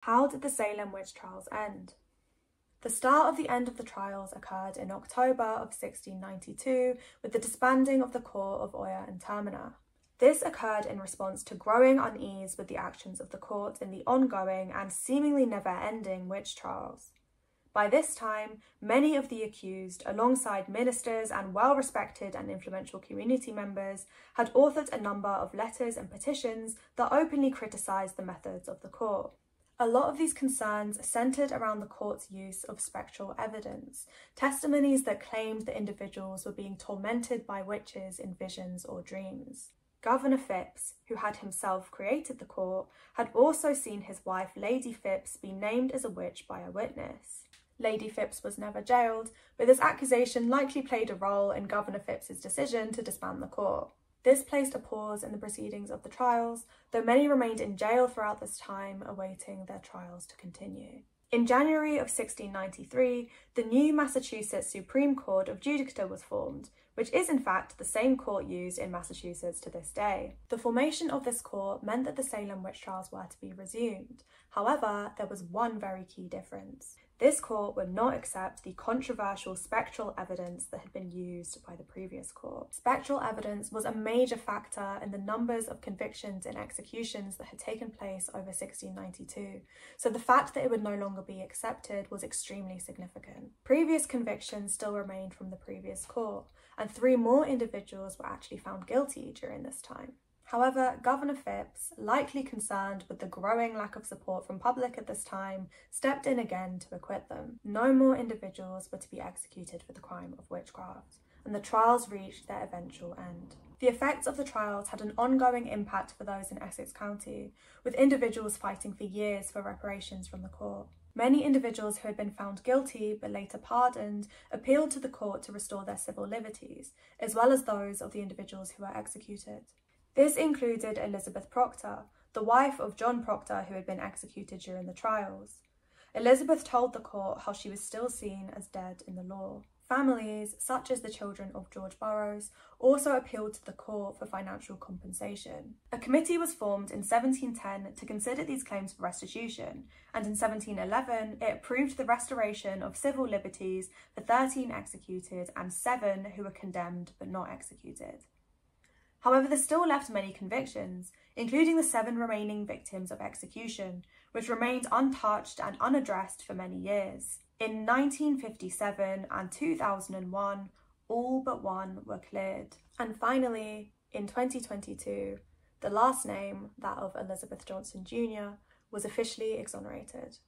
How did the Salem witch trials end? The start of the end of the trials occurred in October of 1692 with the disbanding of the court of Oyer and Termina. This occurred in response to growing unease with the actions of the court in the ongoing and seemingly never-ending witch trials. By this time, many of the accused, alongside ministers and well-respected and influential community members, had authored a number of letters and petitions that openly criticised the methods of the court. A lot of these concerns centred around the court's use of spectral evidence, testimonies that claimed that individuals were being tormented by witches in visions or dreams. Governor Phipps, who had himself created the court, had also seen his wife Lady Phipps be named as a witch by a witness. Lady Phipps was never jailed, but this accusation likely played a role in Governor Phipps's decision to disband the court. This placed a pause in the proceedings of the trials, though many remained in jail throughout this time, awaiting their trials to continue. In January of 1693, the new Massachusetts Supreme Court of Judicature was formed, which is in fact the same court used in Massachusetts to this day. The formation of this court meant that the Salem witch trials were to be resumed. However, there was one very key difference. This court would not accept the controversial spectral evidence that had been used by the previous court. Spectral evidence was a major factor in the numbers of convictions and executions that had taken place over 1692, so the fact that it would no longer be accepted was extremely significant. Previous convictions still remained from the previous court, and 3 more individuals were actually found guilty during this time. However, Governor Phipps, likely concerned with the growing lack of support from public at this time, stepped in again to acquit them. No more individuals were to be executed for the crime of witchcraft, and the trials reached their eventual end. The effects of the trials had an ongoing impact for those in Essex County, with individuals fighting for years for reparations from the court. Many individuals who had been found guilty but later pardoned appealed to the court to restore their civil liberties, as well as those of the individuals who were executed. This included Elizabeth Proctor, the wife of John Proctor who had been executed during the trials. Elizabeth told the court how she was still seen as dead in the law. Families, such as the children of George Burroughs, also appealed to the court for financial compensation. A committee was formed in 1710 to consider these claims for restitution, and in 1711 it approved the restoration of civil liberties for 13 executed and 7 who were condemned but not executed. However, this still left many convictions, including the 7 remaining victims of execution, which remained untouched and unaddressed for many years. In 1957 and 2001, all but 1 were cleared. And finally, in 2022, the last name, that of Elizabeth Johnson Jr., was officially exonerated.